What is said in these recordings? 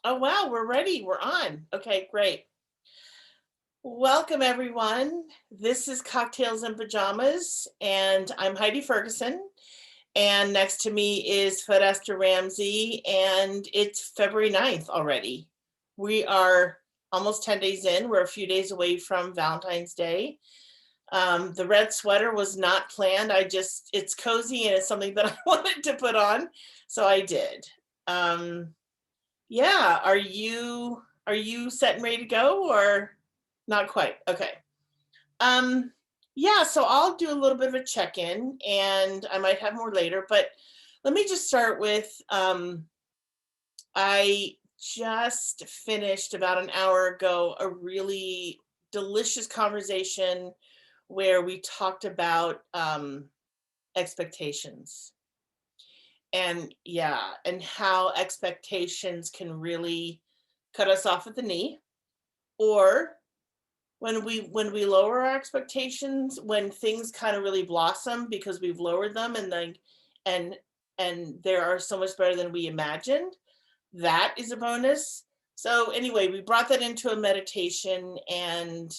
Oh, wow, we're ready. We're on. Okay, great. Welcome, everyone. This is Cocktails and Pajamas, and I'm Heidi Ferguson. And next to me is Fedesta Ramsey, and it's February 9th already. We are almost 10 days in. We're a few days away from Valentine's Day. The red sweater was not planned. It's cozy and it's something that I wanted to put on, so I did. Um, Yeah, are you set and ready to go or not quite? Okay. Um, yeah, so I'll do a little bit of a check-in and I might have more later, but let me just start with I just finished about an hour ago a really delicious conversation where we talked about expectations. And yeah, and how expectations can really cut us off at the knee, or when we lower our expectations, when things kind of really blossom because we've lowered them and and there are so much better than we imagined, that is a bonus. So anyway, we brought that into a meditation and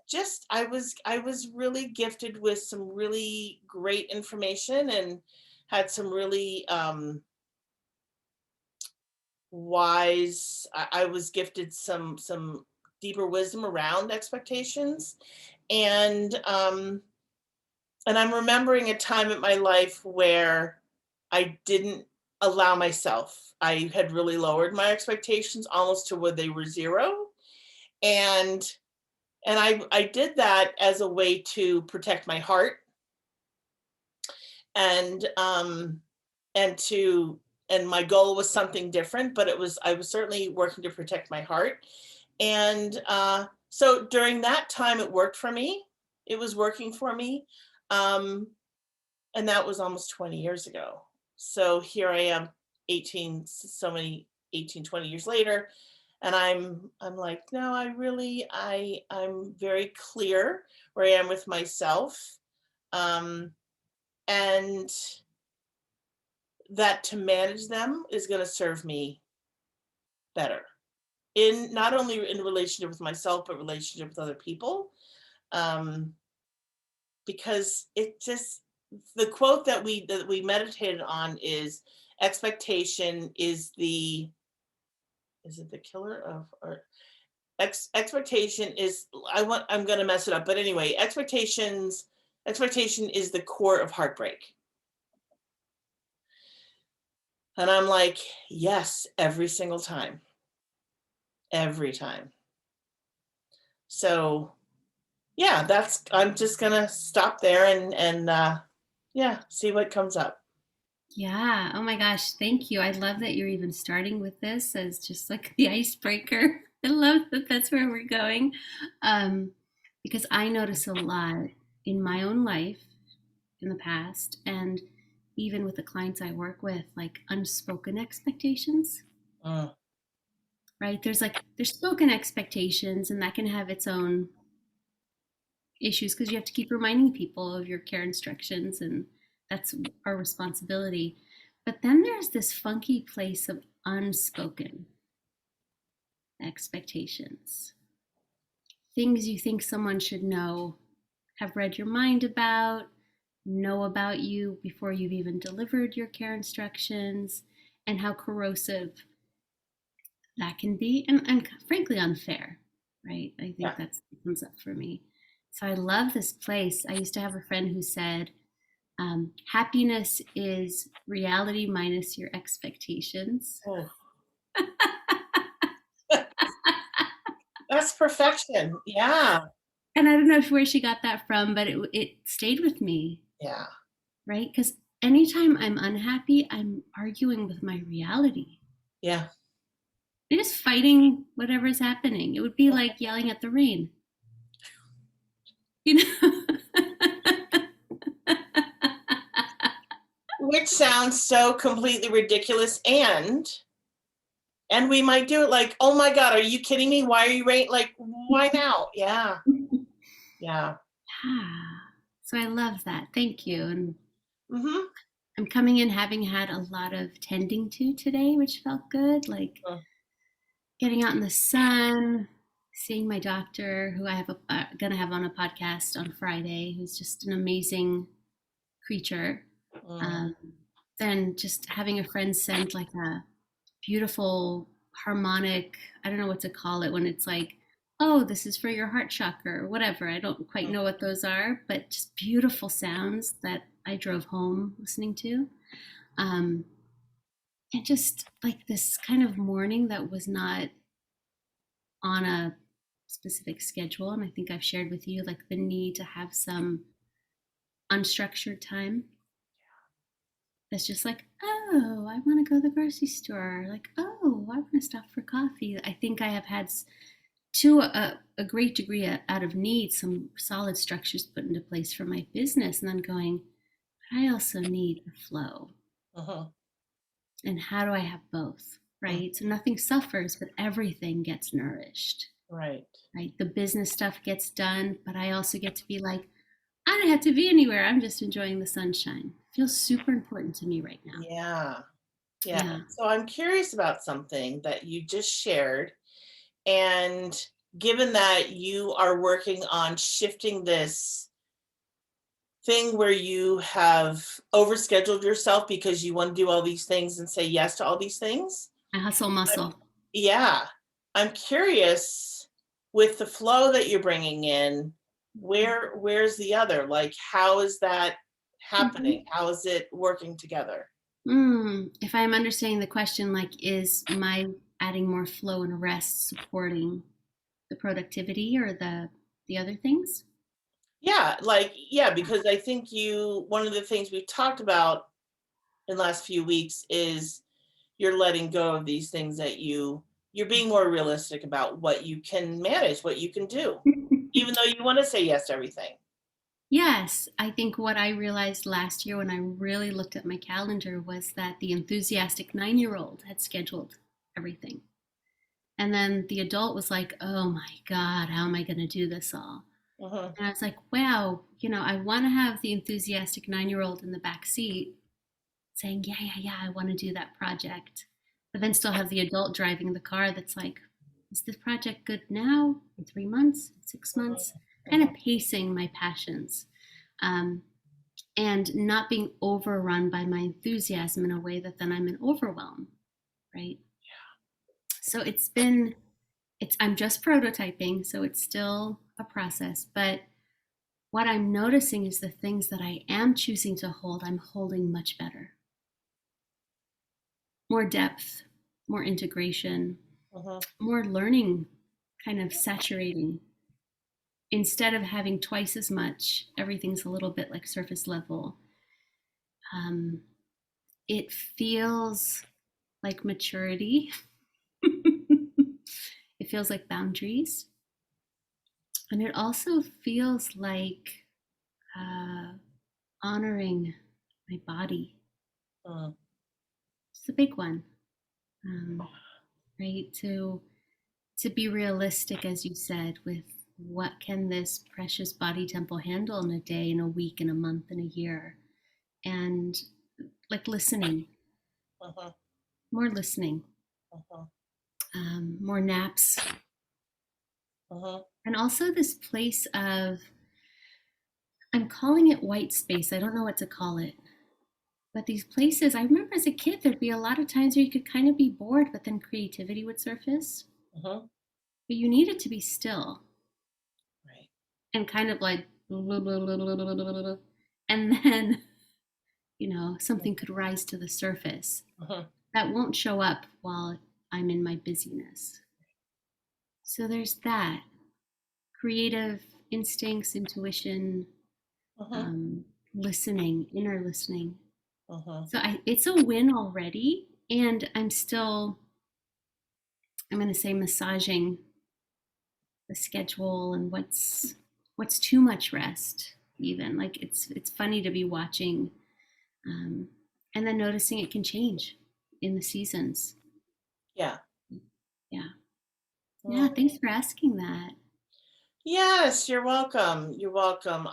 just I was really gifted with some really great information and had some really wise. I was gifted some deeper wisdom around expectations, and I'm remembering a time in my life where I didn't allow myself. I had really lowered my expectations almost to where they were zero, and I did that as a way to protect my heart and to and my goal was something different, but I was certainly working to protect my heart. And so during that time, it worked for me. It was working for me. Um, and that was almost 20 years ago. So here I am, 18, so many 18, 20 years later. And I'm like, no, I'm very clear where I am with myself. Um, and that to manage them is going to serve me better in not only in relationship with myself but relationship with other people, um, because it just the quote that we meditated on is expectation is it the killer of or expectation is I'm going to mess it up, but anyway, expectation is the core of heartbreak. And I'm like, yes, every single time, every time. So yeah, that's I'm just gonna stop there and yeah, see what comes up. Yeah. Oh my gosh. Thank you. I love that you're even starting with this as just like the icebreaker. I love that that's where we're going. Um, because I notice a lot in my own life in the past and even with the clients I work with, like unspoken expectations, Mm, right? There's spoken expectations and that can have its own issues because you have to keep reminding people of your care instructions and that's our responsibility. But then there's this funky place of unspoken expectations, things you think someone should know, have read your mind about, know about you before you've even delivered your care instructions, and how corrosive that can be, and frankly unfair, right? I think yeah. that comes up for me. So I love this place. I used to have a friend who said, happiness is reality minus your expectations. Oh, that's perfection. Yeah. And I don't know where she got that from, but it stayed with me, Yeah. right? Because anytime I'm unhappy, I'm arguing with my reality. Yeah. I'm just fighting whatever's happening. It would be like yelling at the rain, you know? Which sounds so completely ridiculous and we might do it like, oh my God, are you kidding me? Why are you like why now? Yeah. Yeah. Yeah. So I love that. Thank you. And Mm-hmm. I'm coming in having had a lot of tending to today, which felt good. Like Mm, getting out in the sun, seeing my doctor, who I have gonna have on a podcast on Friday, who's just an amazing creature. mm, Um, then just having a friend send like a beautiful harmonic, I don't know what to call it when it's like, oh, this is for your heart chakra or whatever. I don't quite mm. know what those are, but just beautiful sounds that I drove home listening to. Um, and just like this kind of morning that was not on a specific schedule. And I think I've shared with you like the need to have some unstructured time that's just like, oh, I want to go to the grocery store. Like, oh, I want to stop for coffee. I think I have had to a great degree out of need some solid structures put into place for my business. And then going, I also need the flow. Mhm. And how do I have both? Mm. Right. So nothing suffers, but everything gets nourished. Right. Right. The business stuff gets done, but I also get to be like, I don't have to be anywhere. I'm just enjoying the sunshine. Feels super important to me right now. Yeah. Yeah. Yeah. So I'm curious about something that you just shared. And given that you are working on shifting this thing where you have overscheduled yourself because you want to do all these things and say yes to all these things. I hustle I'm, muscle. yeah. I'm curious with the flow that you're bringing in, where's the other? Like, how is that happening? Mm-hmm. How is it working together? If I'm understanding the question, like, is my adding more flow and rest supporting the productivity or the other things? Yeah, like, yeah, because I think one of the things we've talked about in the last few weeks is you're letting go of these things that you're being more realistic about what you can manage, what you can do, even though you want to say yes to everything. Yes, I think what I realized last year when I really looked at my calendar was that the enthusiastic 9-year old had scheduled everything. And then the adult was like, oh my God, how am I going to do this all? Hmm. And I was like, wow, I want to have the enthusiastic 9-year old in the back seat saying, yeah, yeah, yeah, I want to do that project. But then still have the adult driving the car that's like, is this project good now? In 3 months? In 6 months? Kind Hmm. of pacing my passions. Um, and not being overrun by my enthusiasm in a way that then I'm in overwhelm, right? So I'm just prototyping, so it's still a process. But what I'm noticing is the things that I am choosing to hold, I'm holding much better. More depth, more integration, Hmm. more learning kind of saturating. Instead of having twice as much, everything's a little bit like surface level. Um, it feels like maturity. It feels like boundaries. And it also feels like uh, honoring my body. Hmm. It's a big one, right? To be realistic, as you said, with what can this precious body temple handle in a day, in a week, in a month, in a year, and like listening, Hmm. more listening, Hmm. more naps, Hmm. and also this place of I'm calling it white space. I don't know what to call it. But these places, I remember as a kid, there'd be a lot of times where you could kind of be bored, but then creativity would surface. Hmm. But you needed to be still Right. and kind of like, and then, something could rise to the surface Hmm. that won't show up while I'm in my busyness. So there's that creative instincts, intuition, Hmm. listening, inner listening. Hmm. So it's a win already. And I'm going to say massaging the schedule and what's too much rest even like it's funny to be watching um, and then noticing it can change in the seasons. Yeah. Yeah, yeah, Mm. thanks for asking that. Yes, you're welcome. You're welcome.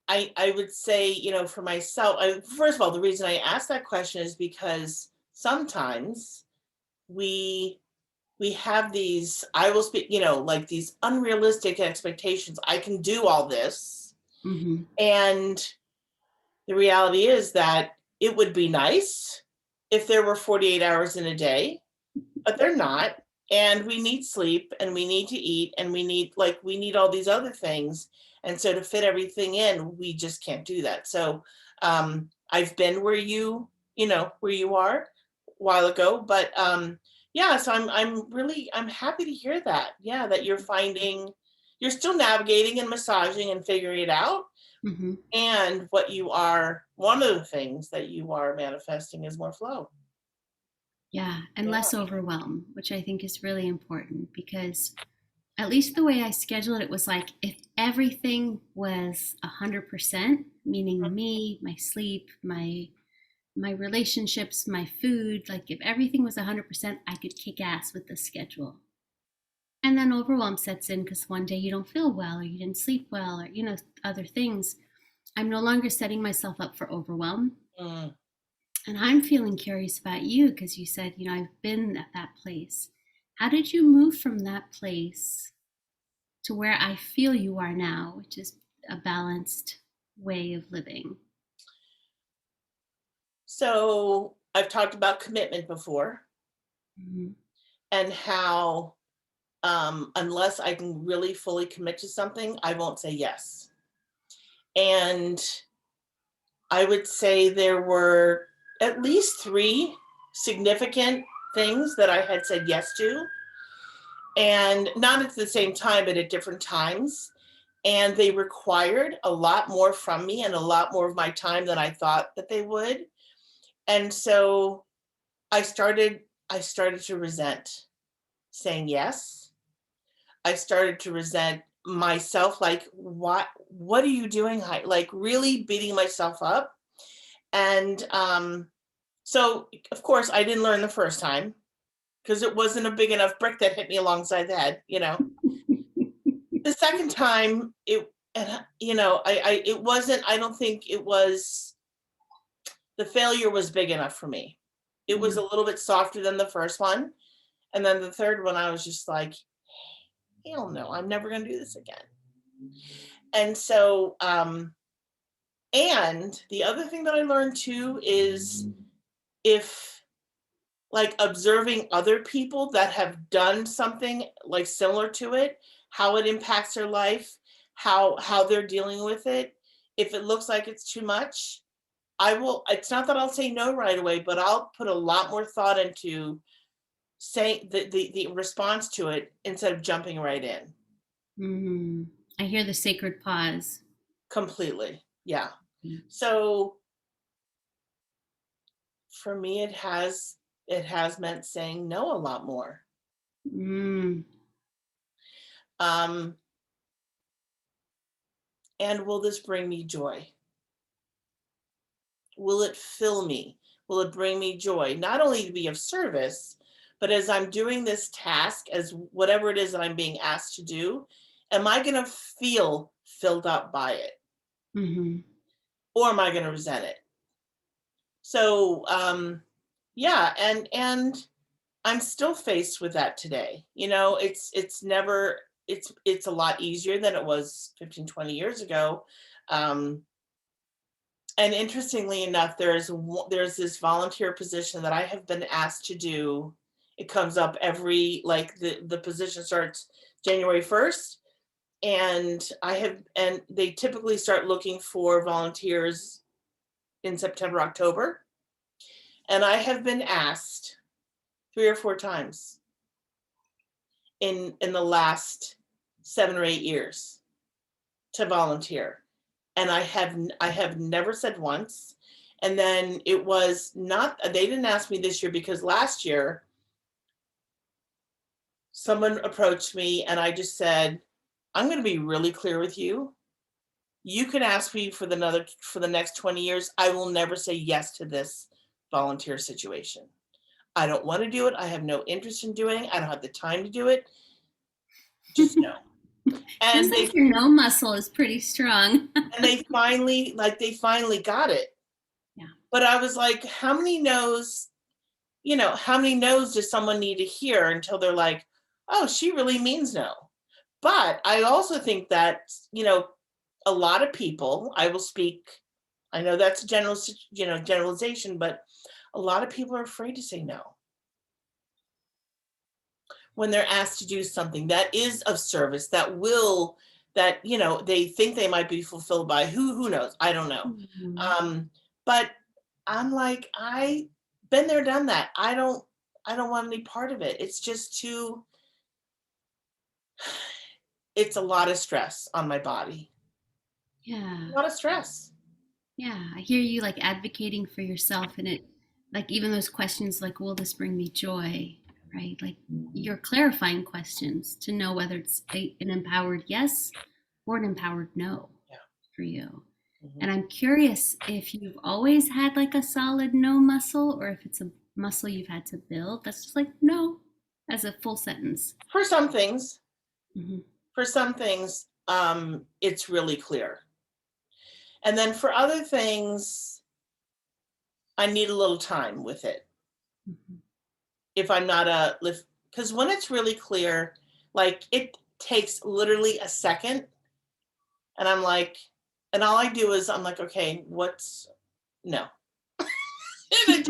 I would say, for myself, first of all, the reason I asked that question is because sometimes we we have these, I will speak, like these unrealistic expectations. I can do all this. Hmm. And the reality is that it would be nice if there were 48 hours in a day, but they're not. And we need sleep and we need to eat and we need all these other things. And so to fit everything in, we just can't do that. So I've been where you are a while ago, but yeah, so I'm happy to hear that. Yeah, that you're still navigating and massaging and figuring it out. Hmm. And one of the things that you are manifesting is more flow. Yeah, and Yeah. less overwhelm, which I think is really important because at least the way I scheduled it was like if everything was 100%, meaning me, my sleep, my relationships, my food, like if everything was 100%, I could kick ass with the schedule. And then overwhelm sets in because one day you don't feel well or you didn't sleep well or other things. I'm no longer setting myself up for overwhelm. Mm. And I'm feeling curious about you because you said, I've been at that place. How did you move from that place to where I feel you are now, which is a balanced way of living? So I've talked about commitment before Mhm. and how unless I can really fully commit to something, I won't say yes. And I would say there were at least three significant things that I had said yes to, and not at the same time, but at different times. And they required a lot more from me and a lot more of my time than I thought that they would. And so I started to resent saying yes. I started to resent myself, like, what are you doing? Like really beating myself up. And so of course I didn't learn the first time because it wasn't a big enough brick that hit me alongside the head. The second time I it wasn't, I don't think it was, the failure was big enough for me. It was Mm. a little bit softer than the first one. And then the third one, I was just like, hell no, I'm never going to do this again. And so, and the other thing that I learned too is if, like, observing other people that have done something like similar to it, how it impacts their life, how they're dealing with it. If it looks like it's too much, it's not that I'll say no right away, but I'll put a lot more thought into saying the response to it instead of jumping right in. Mm. I hear the sacred pause. Completely. Yeah. Mm. So for me, it has meant saying no a lot more. Mm. Um, and will this bring me joy? Will it fill me? Will it bring me joy? Not only to be of service, but as I'm doing this task, as whatever it is that I'm being asked to do, am I going to feel filled up by it? Hmm. Or am I going to resent it? So, yeah, and I'm still faced with that today. It's a lot easier than it was 15, 20 years ago. Um, and interestingly enough, there's this volunteer position that I have been asked to do. It comes up every, like, the position starts January 1st, and they typically start looking for volunteers in September, October. And I have been asked 3 or 4 times in the last 7 or 8 years to volunteer, and I have never said once. And then it was not, they didn't ask me this year because last year someone approached me and I just said, I'm going to be really clear with you. You can ask me for the next 20 years. I will never say yes to this volunteer situation. I don't want to do it. I have no interest in doing it. I don't have the time to do it. Just no. Sounds And like your no muscle is pretty strong. they finally got it. Yeah. But I was like, how many no's, how many no's does someone need to hear until they're like, oh, she really means no? But I also think that, a lot of people, I will speak, I know that's a generalization, but a lot of people are afraid to say no when they're asked to do something that is of service, that they think they might be fulfilled by, who knows, I don't know. Mhm. But I'm like, I been there, done that. I don't want any part of it. It's just too, it's a lot of stress on my body. A Yeah. lot of stress. Yeah. I hear you like advocating for yourself and it like even those questions like will this bring me joy? Right? Like you're clarifying questions to know whether it's an empowered yes or an empowered no Yeah. for you. Mhm. And I'm curious if you've always had like a solid no muscle or if it's a muscle you've had to build. That's just like no as a full sentence. For some things, Hmm. it's really clear. And then for other things, I need a little time with it. Hmm. If I'm not because when it's really clear, like it takes literally a second, and I'm like, and all I do is I'm like, okay, what's no, and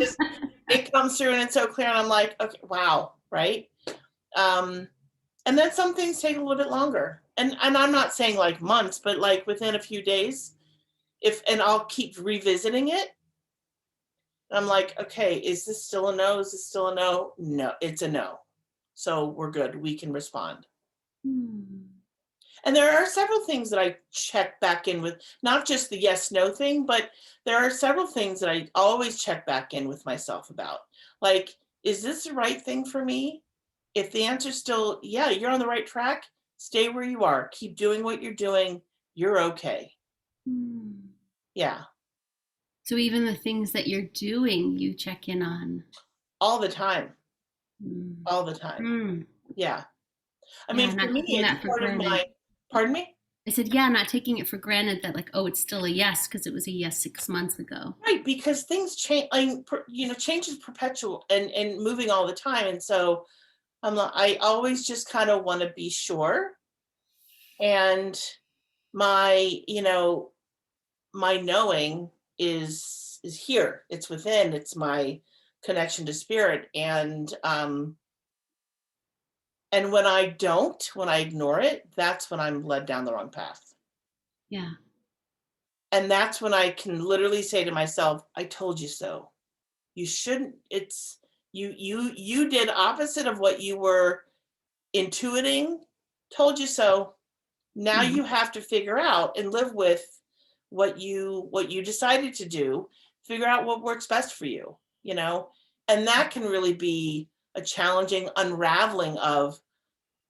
it comes through and it's so clear, and I'm like, okay, wow, right. Um, and then some things take a little bit longer, and I'm not saying like months, but like within a few days, if and I'll keep revisiting it. I'm like, okay, is this still a no? Is this still a no? No, it's a no. So we're good. We can respond. Hmm. And there are several things that I check back in with, not just the yes no thing, but there are several things that I always check back in with myself about. Like, is this the right thing for me? If the answer's still, yeah, you're on the right track, stay where you are. Keep doing what you're doing. You're okay. Hmm. Yeah, So even the things that you're doing, you check in on. all the time. Hmm. All the time. Hmm. Yeah. I Yeah, mean, for not me, taking it's that for part of granted. pardon me? I said, yeah, not taking it for granted that like, oh, it's still a yes because it was a yes 6 months ago. Right, because things change, change is perpetual and moving all the time. And so I always just kind of want to be sure. And my, my knowing is here. It's within. It's my connection to spirit. And when I ignore it, that's when I'm led down the wrong path. Yeah. And that's when I can literally say to myself, I told you so. You shouldn't, it's you did opposite of what you were intuiting. Told you so. Now Hmm. you have to figure out and live with what you decided to do. Figure out what works best for you, and that can really be a challenging unraveling of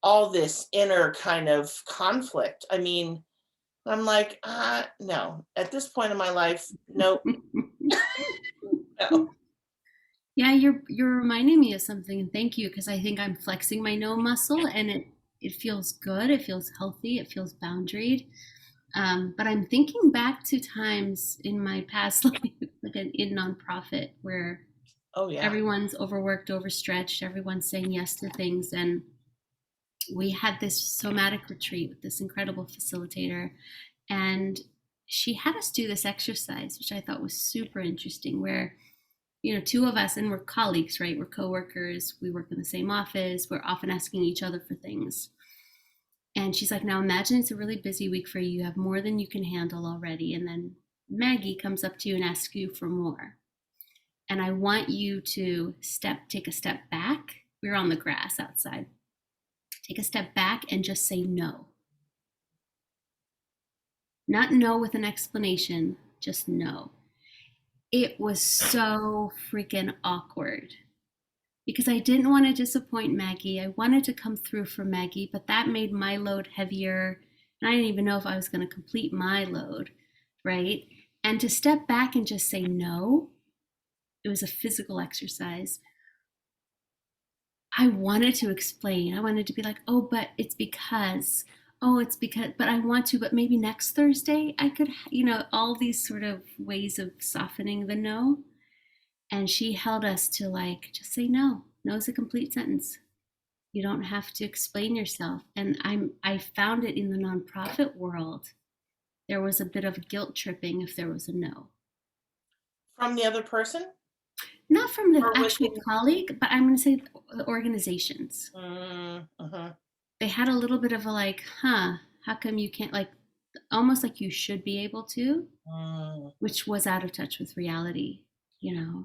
all this inner kind of conflict. I mean, I'm like, no, at this point in my life, nope. No. Yeah, you're reminding me of something, and thank you because I think I'm flexing my no muscle, and it feels good, it feels healthy, it feels boundaried. But I'm thinking back to times in my past life, like in nonprofit, where Oh yeah. everyone's overworked, overstretched, everyone's saying yes to things, and we had this somatic retreat with this incredible facilitator, and she had us do this exercise, which I thought was super interesting, where two of us, and we're colleagues, right? We're coworkers. We work in the same office. We're often asking each other for things. And she's like, now imagine it's a really busy week for you. You have more than you can handle already. And then Maggie comes up to you and asks you for more. And I want you to take a step back. We were on the grass outside. Take a step back and just say no. Not no with an explanation, just no. It was so freaking awkward because I didn't want to disappoint Maggie. I wanted to come through for Maggie, but that made my load heavier. And I didn't even know if I was going to complete my load, right? And to step back and just say no, it was a physical exercise. I wanted to explain. I wanted to be like, oh, but it's because, oh, it's because, but I want to, but maybe next Thursday I could, all these sort of ways of softening the no. And she held us to like, just say no. No is a complete sentence. You don't have to explain yourself. And I found it in the nonprofit world. There was a bit of guilt tripping if there was a no. From the other person Not from the or actual within? colleague, but I'm going to say the organizations. Uh-huh. They had a little bit of a like, huh, how come you can't, like, almost like you should be able to, Mm, which was out of touch with reality. You know,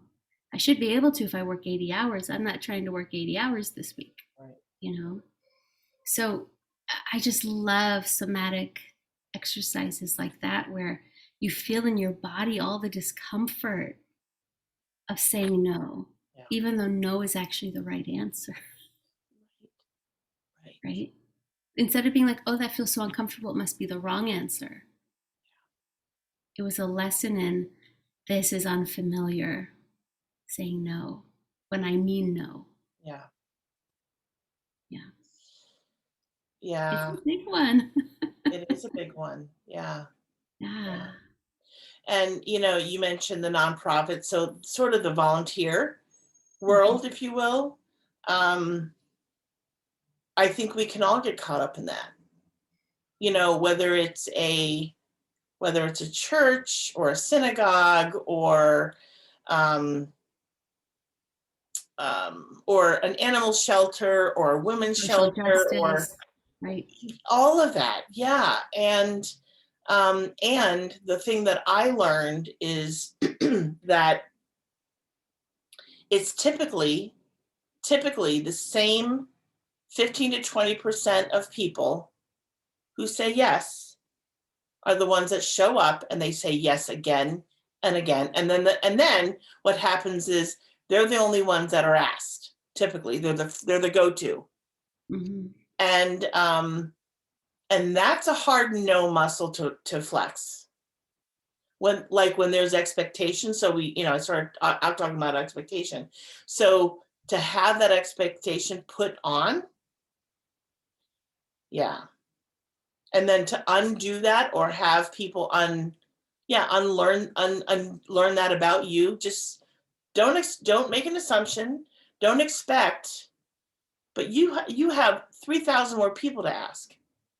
I should be able to if I work 80 hours. I'm not trying to work 80 hours this week, right. you know? So I just love somatic exercises like that where you feel in your body all the discomfort of saying no, Yeah. even though no is actually the right answer, Right. right? Instead of being like, oh, that feels so uncomfortable, it must be the wrong answer. It was a lesson in this is unfamiliar, saying no when I mean no. Yeah. Yeah. It's Yeah. a big one. It is a big one. Yeah. Yeah. Yeah. And you mentioned the nonprofit, so sort of the volunteer Mhm. world, if you will. Um, I think we can all get caught up in that. Whether it's a church or a synagogue um, or an animal shelter or a women's Social shelter or justice, right? all of that. Yeah. And the thing that I learned is that it's typically the same 15 to 20% of people who say yes are the ones that show up and they say yes again and again. And then what happens is they're the only ones that are asked. Typically, they're the go-to. Hmm. And that's a hard no muscle to flex. When there's expectation. So I started out talking about expectation. So to have that expectation put on, yeah. And then to undo that or have people unlearn that about you. Just don't make an assumption. Don't expect. But you have 3,000 more people to ask.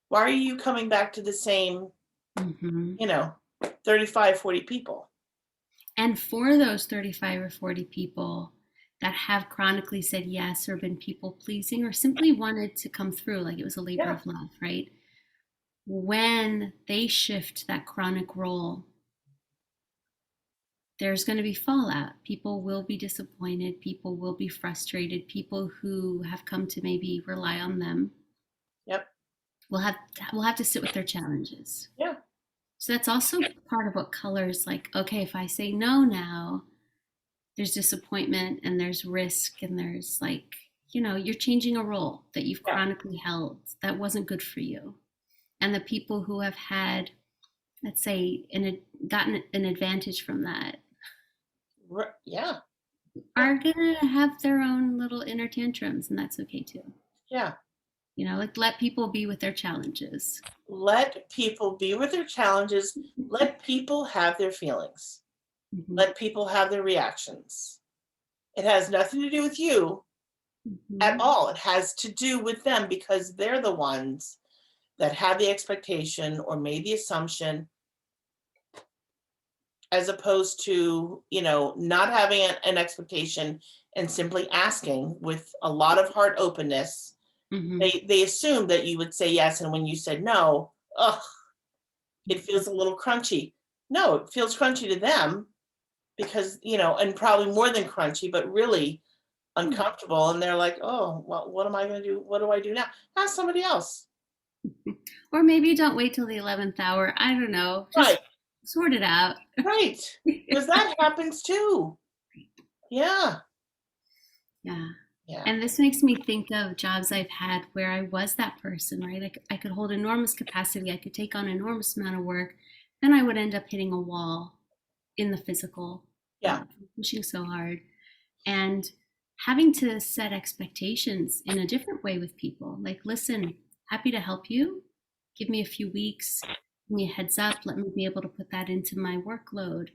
Why are you coming back to the same, Hmm. you know, 35, 40 people? And for those 35 or 40 people that have chronically said yes or been people pleasing or simply wanted to come through, like it was a labor Yeah. of love, right? When they shift that chronic role, there's going to be fallout. People will be disappointed. People will be frustrated. People who have come to maybe rely on them Yep. will have to sit with their challenges. Yeah. So that's also part of what colors like, okay, if I say no now, there's disappointment and there's risk and there's like, you're changing a role that you've Yeah. chronically held that wasn't good for you. And the people who have had, let's say, gotten an advantage from that Yeah. Yeah. are gonna have their own little inner tantrums, and that's okay too. Yeah. Like let people be with their challenges. Let people be with their challenges. Let people have their feelings. Hmm. Let people have their reactions. It has nothing to do with you at Hmm. all. It has to do with them because they're the ones that had the expectation or made the assumption, as opposed to, not having an expectation and simply asking with a lot of heart openness. Hmm. They assumed that you would say yes, and when you said no, ugh, it feels a little crunchy. No, it feels crunchy to them because, and probably more than crunchy, but really uncomfortable. And they're like, oh, well, what am I going to do? What do I do now? Ask somebody else. Or maybe don't wait till the 11th hour. I don't know. Right, Just sort it out. right. Because that happens too. Yeah, Yeah. yeah, And this makes me think of jobs I've had where I was that person, right? I could hold enormous capacity, I could take on enormous amount of work. Then I would end up hitting a wall in the physical, yeah, pushing so hard. And having to set expectations in a different way with people. Like, listen, happy to help you, give me a few weeks, give me a heads up, let me be able to put that into my workload.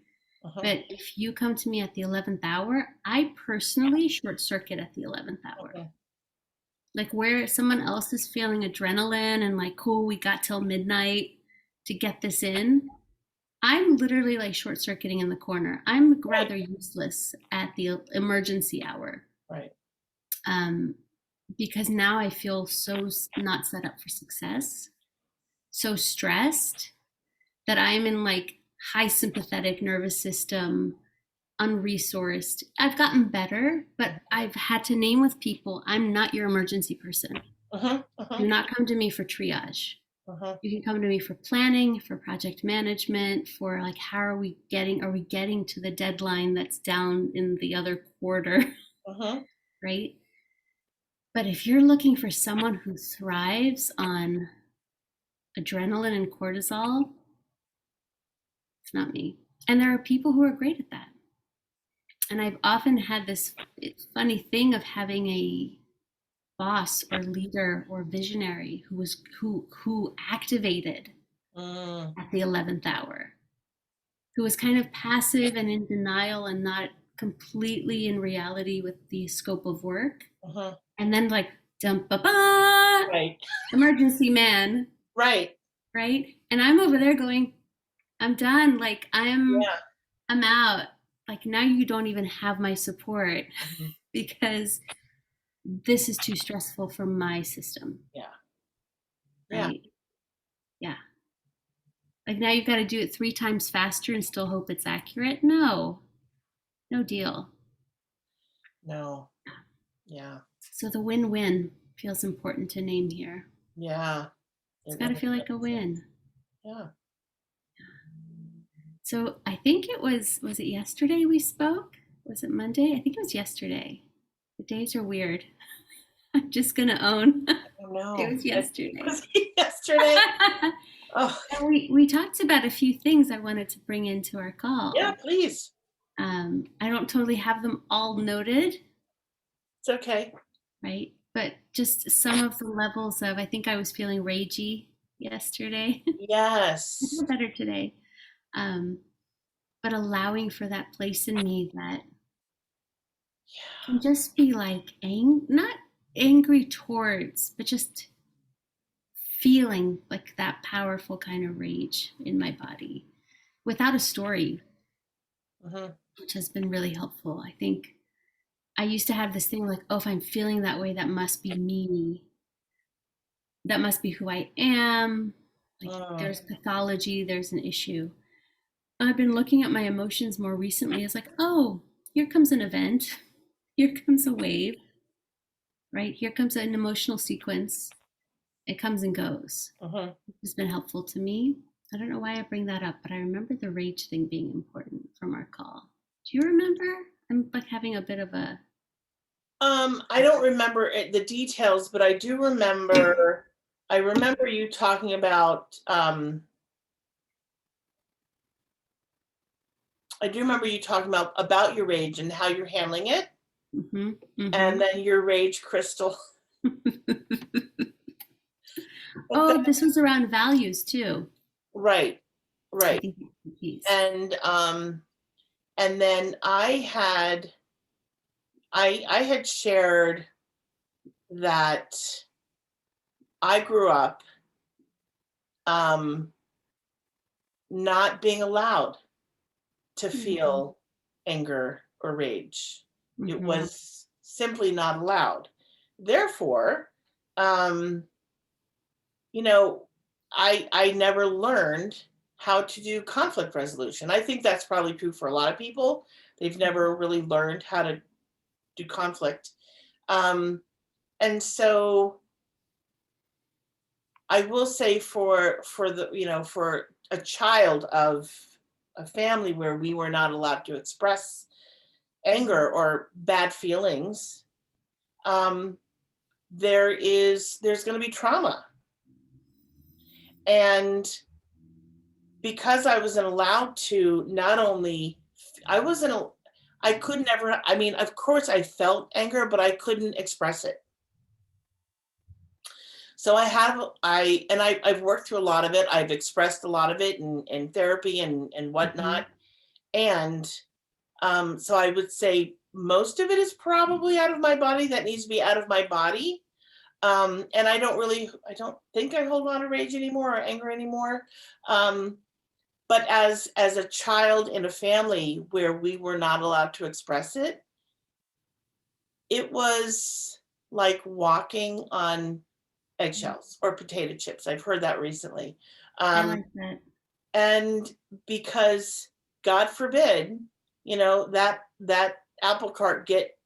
Uh-huh. But if you come to me at the 11th hour, I personally short circuit at the 11th hour. Okay. Like where someone else is feeling adrenaline and like, cool, we got till midnight to get this in. I'm literally like short circuiting in the corner. I'm Right. rather useless at the emergency hour, Right. um, because now I feel so not set up for success, so stressed that I'm in like high sympathetic nervous system, unresourced. I've gotten better, but I've had to name with people, I'm not your emergency person. Uh-huh. Uh-huh. Do not come to me for triage. Uh-huh. You can come to me for planning, for project management, for like how are we getting to the deadline that's down in the other quarter, Uh-huh. right? But if you're looking for someone who thrives on adrenaline and cortisol, it's not me. And there are people who are great at that. And I've often had this funny thing of having a boss or leader or visionary who activated Mm. at the 11th hour, who was kind of passive and in denial and not completely in reality with the scope of work, Uh-huh. and then like dum ba ba, Right. emergency man, Right. right? And I'm over there going, I'm done, like Yeah. I'm out, like now you don't even have my support Mhm. because this is too stressful for my system, Yeah. Yeah. right? Yeah. Like now you've got to do it 3 times faster and still hope it's accurate. No, no deal. No. Yeah. So the win-win feels important to name here. Yeah. It's It got to really feel like a does. win. Yeah. So I think was it yesterday we spoke? Was it Monday? I think it was yesterday. The days are weird. I'm just gonna own Oh it no. was yesterday. Was it yesterday? Oh, And we talked about a few things I wanted to bring into our yeah, call. please. I don't totally have them all noted, It's okay. right? But just some of the levels of, I think I was feeling ragey yesterday. I Yes. feel better today. Um, but allowing for that place in me that can just be like not angry towards, but just feeling like that powerful kind of rage in my body without a story, Hmm. which has been really helpful. I think I used to have this thing like, oh, if I'm feeling that way, that must be me. That must be who I am. Like Mm. there's pathology, there's an issue. I've been looking at my emotions more recently as like, oh, here comes an event. Here comes a wave, right? Here comes an emotional sequence. It comes and goes. Hmm. It's been helpful to me. I don't know why I bring that up, but I remember the rage thing being important from our call. Do you remember? I'm like having a bit of a. I don't remember the details, but I do remember. I remember you talking about. I do remember you talking about your rage and how you're handling it, Mm-hmm, mm-hmm. and then your rage crystal. But Oh, this was around values too. right, I right, think that's the piece. and then I had shared that I grew up um, not being allowed to Mm-hmm, feel anger or rage. It mm-hmm, was simply not allowed. Therefore, um, you know, I never learned how to do conflict resolution. I think that's probably true for a lot of people. They've never really learned how to do conflict. Um, and so I will say for the for a child of a family where we were not allowed to express anger or bad feelings, um, there's going to be trauma, and because I wasn't allowed to, not only I wasn't I could never, I mean, of course I felt anger, but I couldn't express it. So I've worked through a lot of it. I've expressed a lot of it in therapy and Hmm. whatnot. And so I would say most of it is probably out of my body that needs to be out of my body. And I don't think I hold on to rage anymore or anger anymore. Um, but as a child in a family where we were not allowed to express it, it was like walking on eggshells or potato chips. I've heard that recently. I Um, like that. and because God forbid, that apple cart get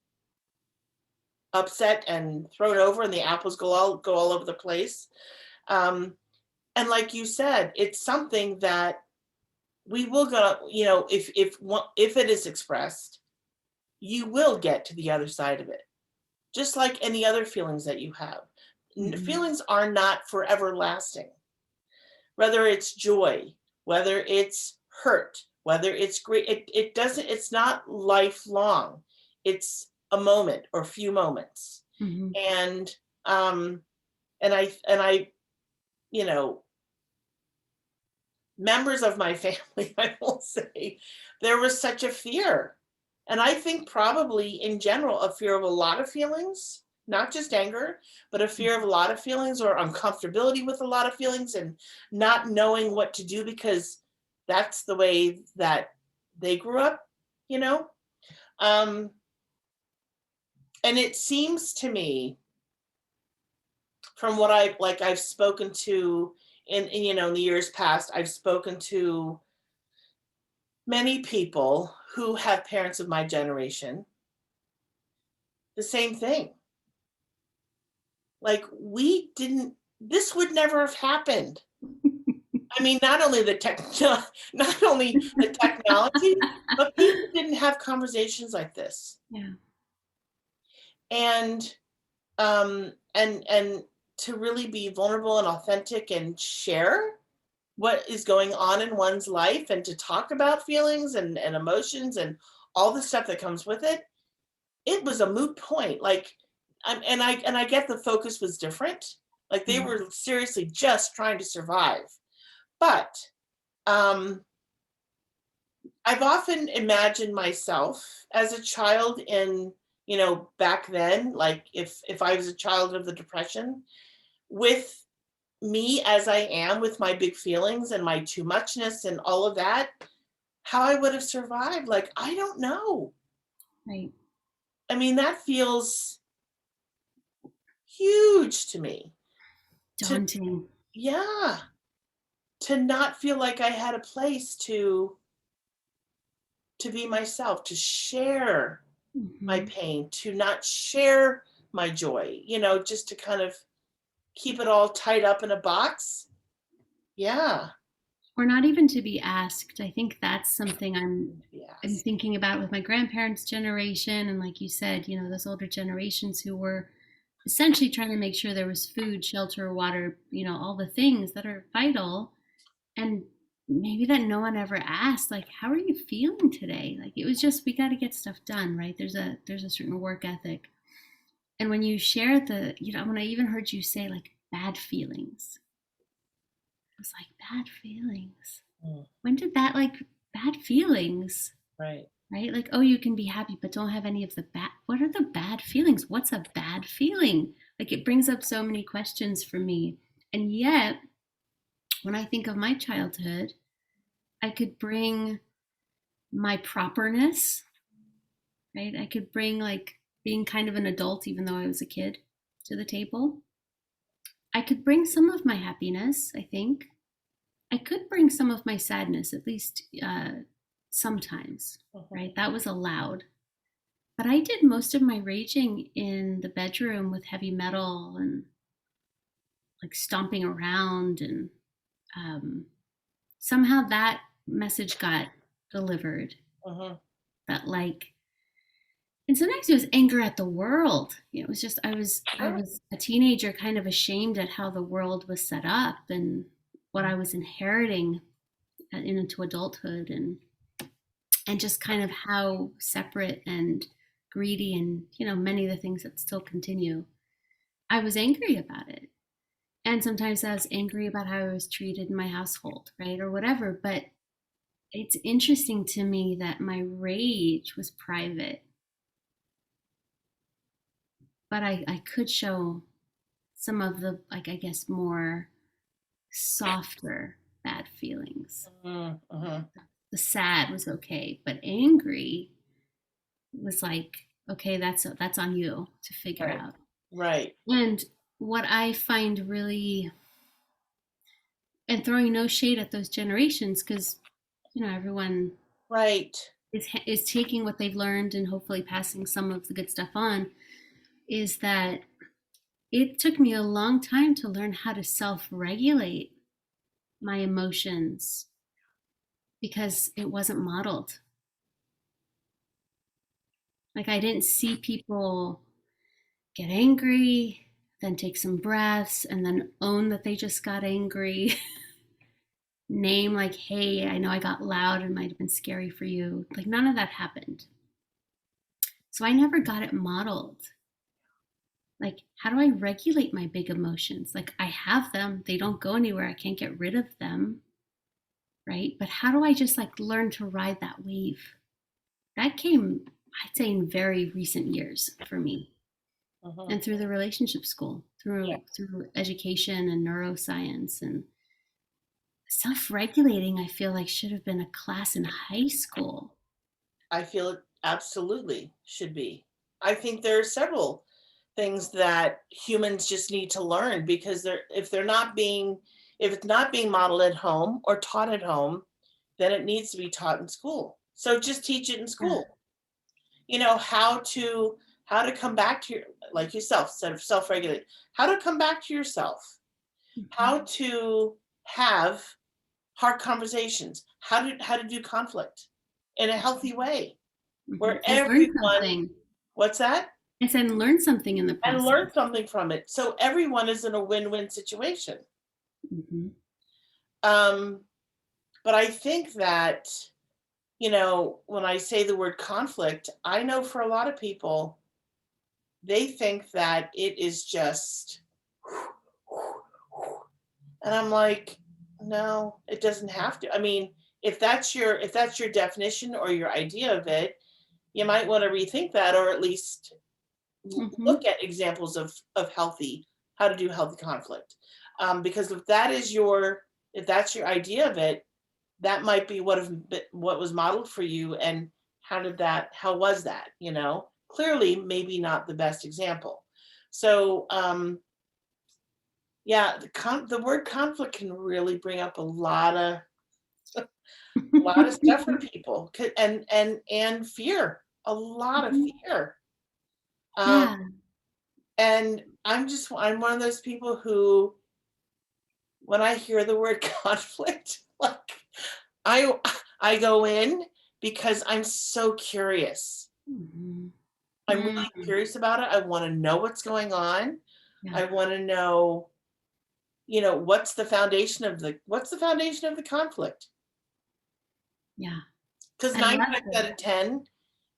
upset and thrown over and the apples go all over the place. Um, and like you said, it's something that we will go, if it is expressed, you will get to the other side of it, just like any other feelings that you have. Hmm. Feelings are not forever lasting. Whether it's joy, whether it's hurt, whether it's great, it doesn't, it's not lifelong. It's a moment or few moments. Hmm. And um and I, you know, members of my family, I will say, there was such a fear. And I think probably in general, a fear of a lot of feelings, not just anger, but a fear of a lot of feelings or uncomfortability with a lot of feelings and not knowing what to do because that's the way that they grew up, you know? Um, and it seems to me from what I've spoken to in the years past, I've spoken to many people who have parents of my generation, the same thing. Like, this would never have happened. I mean, not only the technology, but people didn't have conversations like this. Yeah. And and to really be vulnerable and authentic and share what is going on in one's life and to talk about feelings and emotions and all the stuff that comes with it, it was a moot point. Like, and I get the focus was different. Like they Mm. were seriously just trying to survive. But um, I've often imagined myself as a child in, back then, like if I was a child of the Depression, with me as I am, with my big feelings and my too muchness and all of that, how I would have survived. Like, I don't know. Right. I mean, that feels huge to me. To Daunting. Yeah, to not feel like I had a place to be myself, to share my Hmm. pain, to not share my joy, just to kind of keep it all tied up in a box. Yeah, Or not even to be asked. I think that's something to be I'm asked. thinking about with my grandparents' generation, and like you said, those older generations who were essentially trying to make sure there was food, shelter, water, all the things that are vital. And maybe that no one ever asked, like, how are you feeling today? Like it was just we got to get stuff done, right? There's a certain work ethic. And when you share when I even heard you say like bad feelings, I was like, bad feelings. Mm, When did that like bad feelings, right. right? Like, oh, you can be happy, but don't have any of the bad. What are the bad feelings? What's a bad feeling? Like, it brings up so many questions for me. And yet, when I think of my childhood, I could bring my properness, right? I could bring like being kind of an adult, even though I was a kid, to the table. I could bring some of my happiness, I think. I could bring some of my sadness, at least sometimes, Mhm, right? That was allowed. But I did most of my raging in the bedroom with heavy metal and like stomping around. And um, somehow that message got delivered mhm. that, like, and sometimes it was anger at the world. It was just, I Sure. was a teenager kind of ashamed at how the world was set up and what I was inheriting into adulthood, and just kind of how separate and greedy and many of the things that still continue. I was angry about it. And sometimes I was angry about how I was treated in my household, right? Or whatever. But it's interesting to me that my rage was private, but I could show some of the, like, I guess, more softer bad feelings. Mm-hmm. The sad was okay, but angry was like, okay, that's on you to figure Right. out. Right. And what I find really, and throwing no shade at those generations, because everyone Right. is taking what they've learned and hopefully passing some of the good stuff on, is that it took me a long time to learn how to self-regulate my emotions because it wasn't modeled. Like, I didn't see people get angry, then take some breaths, and then own that they just got angry. Name, like, hey, I know I got loud and might have been scary for you. Like, none of that happened. So I never got it modeled. Like, how do I regulate my big emotions? Like, I have them, they don't go anywhere, I can't get rid of them, right? But how do I just like learn to ride that wave? That came, I'd say, in very recent years for me, Mm-hmm. and through the relationship school, Yeah. through education and neuroscience and self-regulating. I feel like should have been a class in high school. I feel it absolutely should be. I think there are several things that humans just need to learn because if it's not being modeled at home or taught at home, then it needs to be taught in school. So just teach it in Yeah. school. How to come back to your, like yourself, instead of self-regulate, how to come back to yourself, Mm-hmm. how to have hard conversations, how to do conflict in a healthy way Mm-hmm. where And learn everyone, something. what's that? I said learn something in the And process. learn something from it. So everyone is in a win-win situation. Mm-hmm. Um, but I think that, when I say the word conflict, I know for a lot of people, they think that it is just, and I'm like, no, it doesn't have to. I mean, if that's your definition or your idea of it, you might want to rethink that, or at least Mm-hmm. look at examples of how to do healthy conflict. Because if that's your idea of it, that might be what was modeled for you, and how was that? Clearly, maybe not the best example. So, yeah, the word conflict can really bring up a lot of stuff for people, and fear, a lot of Mm-hmm. fear. Um, Yeah. and I'm one of those people who, when I hear the word conflict, like, I I go in because I'm so curious. Mm-hmm. I'm really Mm-hmm. curious about it. I want to know what's going on. Yeah. I want to know, what's the foundation of the conflict? Yeah. Because I nine love times out it. of 10,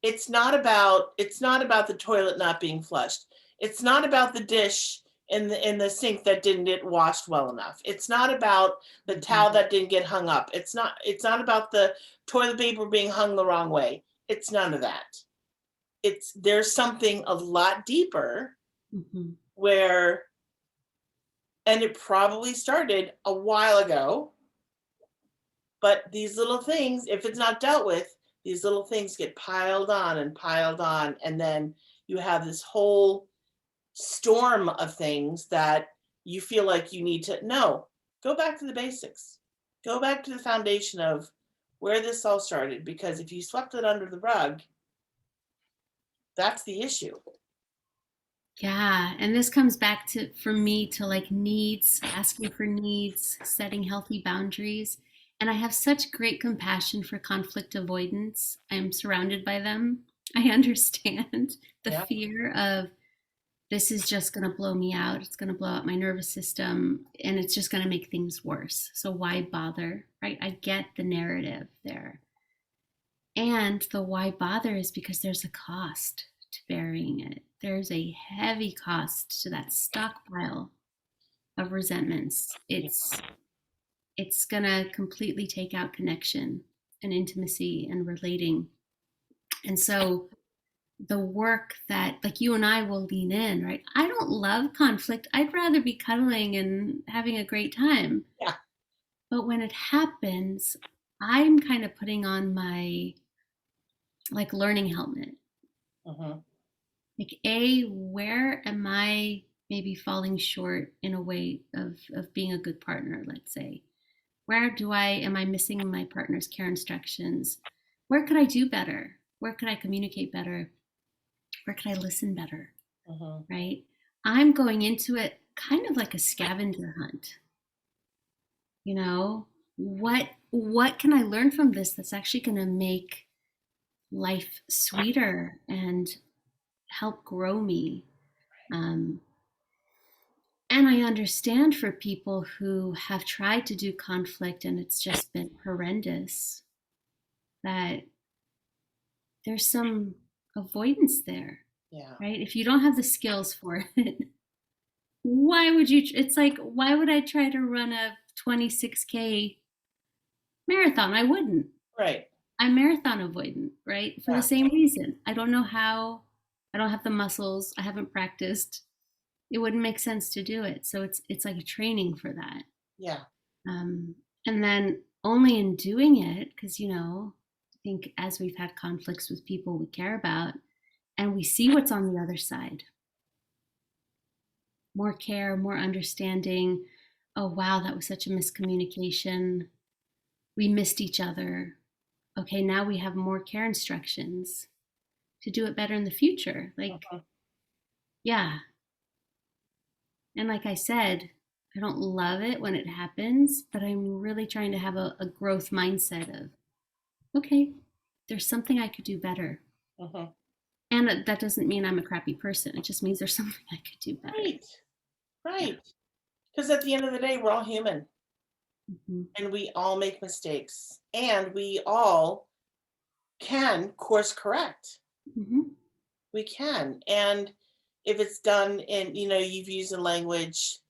it's not about the toilet not being flushed. It's not about the dish in the sink that didn't get washed well enough. It's not about the towel Mm-hmm. that didn't get hung up. It's not about the toilet paper being hung the wrong way. It's none of that. There's something a lot deeper Mm-hmm. where, and it probably started a while ago, but these little things, if it's not dealt with, these little things get piled on, and then you have this whole storm of things that you feel like you need to no, go back to the basics. Go back to the foundation of where this all started, because if you swept it under the rug, that's the issue. Yeah, and this comes back to, for me, to like needs, asking for needs, setting healthy boundaries. And I have such great compassion for conflict avoidance. I'm surrounded by them. I understand the Yeah. fear of this is just going to blow me out. It's going to blow out my nervous system and it's just going to make things worse. So why bother, right? I get the narrative there. And the why bother is because there's a cost to burying it. There's a heavy cost to that stockpile. of resentments. It's gonna completely take out connection and intimacy and relating. And so the work that like you and I will lean in, right? I don't love conflict. I'd rather be cuddling and having a great time. Yeah. But when it happens, I'm kind of putting on my like learning helmet. Mm-hmm. Like, where am I maybe falling short in a way of being a good partner, let's say? Am I missing my partner's care instructions? Where could I do better? Where could I communicate better? Where could I listen better? Mm-hmm. Right? I'm going into it kind of like a scavenger hunt. You know, what can I learn from this that's actually going to make life sweeter and help grow me? Um, and I understand for people who have tried to do conflict and it's just been horrendous that there's some avoidance there, Yeah. right? If you don't have the skills for it, why would you? It's like, why would I try to run a 26K marathon? I wouldn't. Right. I'm marathon avoidant, right? For the Yeah. same reason. I don't know how, I don't have the muscles, I haven't practiced. It wouldn't make sense to do it. So it's like a training for that. Yeah. Um, and then only in doing it, because, I think as we've had conflicts with people we care about, and we see what's on the other side, more care, more understanding. Oh, wow, that was such a miscommunication. We missed each other. Okay, now we have more care instructions to do it better in the future. Like, Mm-hmm. yeah. And like I said, I don't love it when it happens, but I'm really trying to have a growth mindset of, okay, there's something I could do better. Mm-hmm. And that doesn't mean I'm a crappy person. It just means there's something I could do better. Right. Yeah. Right. Because at the end of the day, we're all human Mm-hmm. and we all make mistakes and we all can course correct. Mm-hmm. We can. And if it's done in, you've used a language,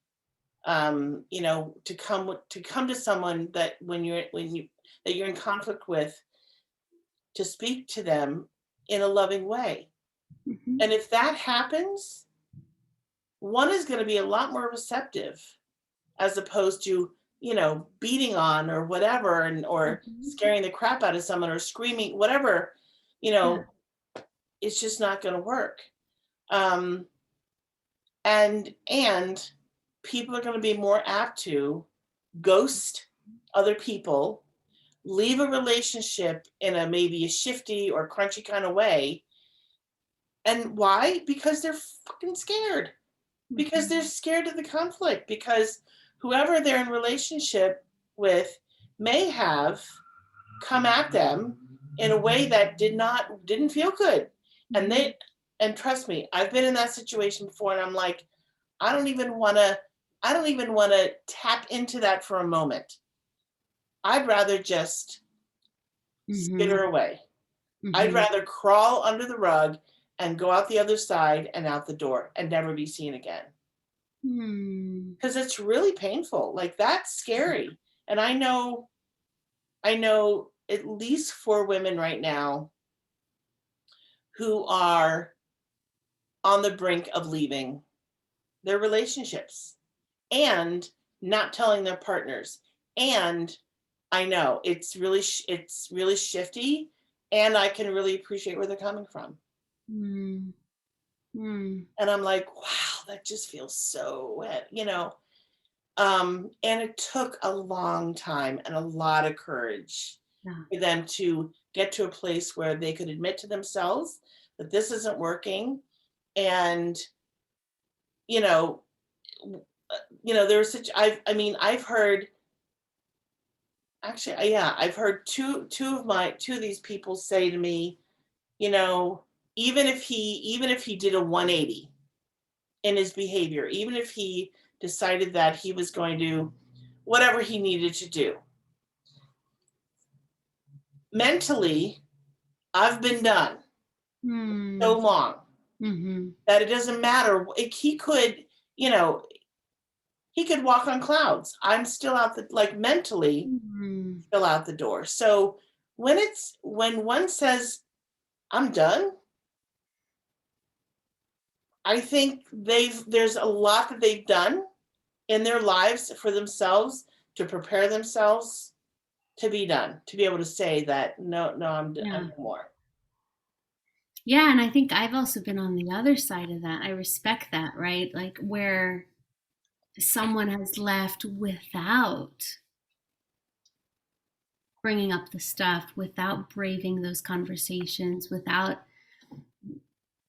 to come to someone that that you're in conflict with, to speak to them in a loving way. Mm-hmm. And if that happens, one is going to be a lot more receptive as opposed to, beating on or whatever, and or Mm-hmm. scaring the crap out of someone or screaming, whatever, you Yeah. know, it's just not going to work. Um, and people are going to be more apt to ghost other people, leave a relationship in a maybe a shifty or crunchy kind of way. And why? Because they're fucking scared. Because Mm-hmm. they're scared of the conflict. Because whoever they're in relationship with may have come at them in a way that didn't feel good. And Mm-hmm. trust me, I've been in that situation before, and I'm like, I don't even want to tap into that for a moment. I'd rather just Mm-hmm. skitter away. I'd Mm-hmm. rather crawl under the rug and go out the other side and out the door and never be seen again. Mm-hmm. Because it's really painful. Like, that's scary. And I know at least 4 women right now who are on the brink of leaving their relationships and not telling their partners. And I know it's really shifty, and I can really appreciate where they're coming from. Mm-hmm. And I'm like, wow, that just feels so, and it took a long time and a lot of courage Yeah. for them to get to a place where they could admit to themselves that this isn't working. And, you know, there's such, I've heard, actually, yeah, I've heard two of these people say to me, you know, even if he did a 180 in his behavior, even if he decided that he was going to whatever he needed to do, mentally, I've been done so long Mm-hmm. that it doesn't matter. He could, you know, he could walk on clouds. I'm still out the, like, mentally Mhm. still out the door. So when one says, I'm done, I think there's a lot that they've done in their lives for themselves to prepare themselves to be done, to be able to say that, no, no, I'm Yeah. no more. Yeah, and I think I've also been on the other side of that. I respect that, right? Like where someone has left without bringing up the stuff, without braving those conversations, without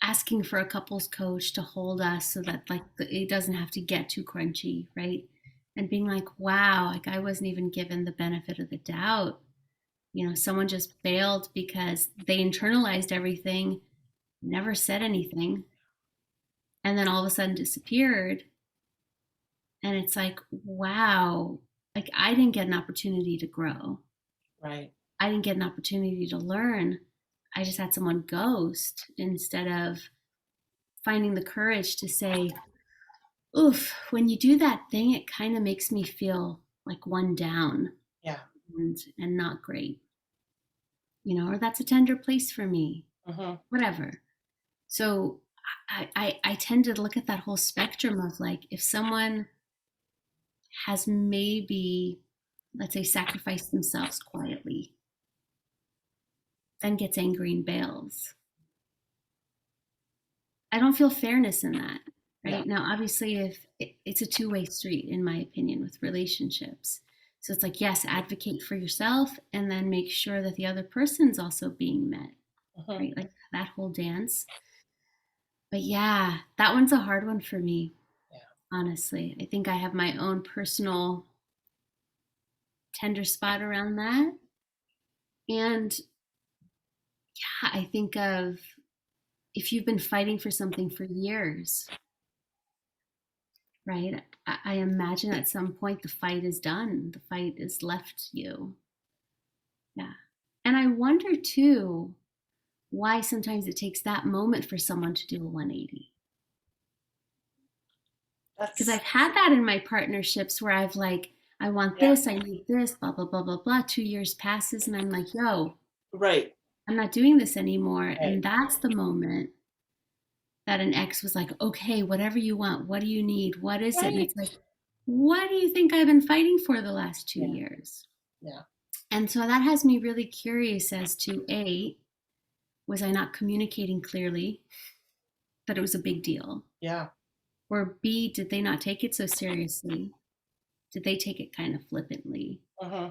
asking for a couples coach to hold us so that like it doesn't have to get too crunchy, right? And being like, wow, like I wasn't even given the benefit of the doubt. You know, someone just bailed because they internalized everything, never said anything, and then all of a sudden disappeared. And it's like, wow, like I didn't get an opportunity to grow. Right. I didn't get an opportunity to learn. I just had someone ghost instead of finding the courage to say, oof, when you do that thing, it kind of makes me feel like one down Yeah. and not great, you know, or that's a tender place for me, Hmm. whatever. So I tend to look at that whole spectrum of like, if someone has maybe, let's say, sacrificed themselves quietly, then gets angry and bails. I don't feel fairness in that. No. Right now, obviously, if it's a two-way street, in my opinion, with relationships. So it's like, yes, advocate for yourself and then make sure that the other person's also being met, Hmm. right? Like that whole dance. But yeah, that one's a hard one for me, Yeah. honestly. I think I have my own personal tender spot around that. And yeah, I think of if you've been fighting for something for years, right? I imagine at some point the fight is done, the fight is left you. Yeah. And I wonder too why sometimes it takes that moment for someone to do a 180. Because That's I've had that in my partnerships where I've like, I want yeah. this, I need this, blah, blah, blah, blah, blah. 2 years passes and I'm like, yo, Right. I'm not doing this anymore. Right. And that's the moment that an ex was like, okay, whatever you want, what do you need? What is it? And Right. it's like, what do you think I've been fighting for the last two Yeah. years? Yeah. And so that has me really curious as to A, was I not communicating clearly that it was a big deal? Yeah. Or B, did they not take it so seriously? Did they take it kind of flippantly? Hmm.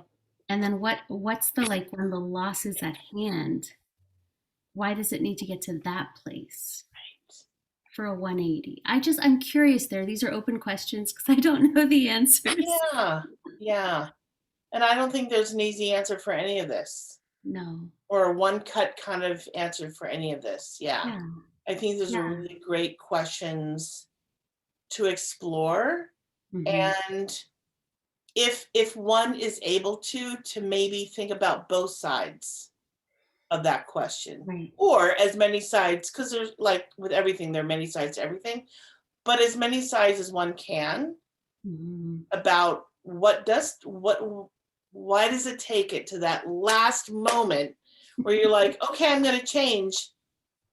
And then what's the like when the loss is at hand? Why does it need to get to that place for a 180? I'm curious there. These are open questions because I don't know the answers. Yeah. Yeah. And I don't think there's an easy answer for any of this, No. or a one cut kind of answer for any of this. Yeah. Yeah. I think those are Yeah. really great questions to explore. Hmm. And if one is able to maybe think about both sides of that question, Right. or as many sides, because there's, like with everything, there are many sides to everything, but as many sides as one can Hmm. about why does it take it to that last moment where you're like, okay, I'm going to change.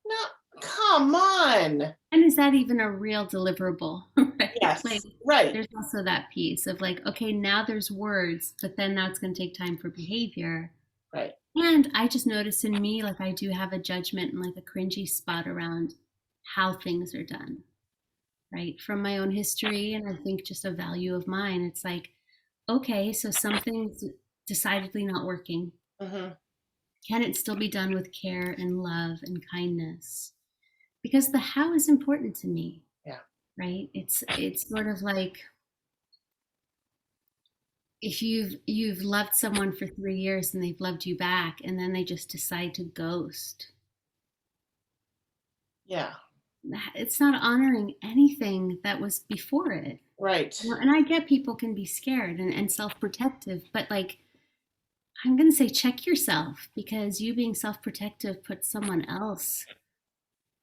No, come on. And is that even a real deliverable? Right. Like Yes, right, there's also that piece of like, okay, now there's words, but then now it's going to take time for behavior. right. And I just notice in me, like I do have a judgment and like a cringy spot around how things are done, right? From my own history, and I think just a value of mine. It's like, okay, so something's decidedly not working. Hmm. Can it still be done with care and love and kindness? Because the how is important to me, Yeah, right? It's sort of like if you've loved someone for 3 years and they've loved you back and then they just decide to ghost, yeah, it's not honoring anything that was before it. right. Well, and I get people can be scared and self-protective, but like I'm going to say check yourself because you being self-protective puts someone else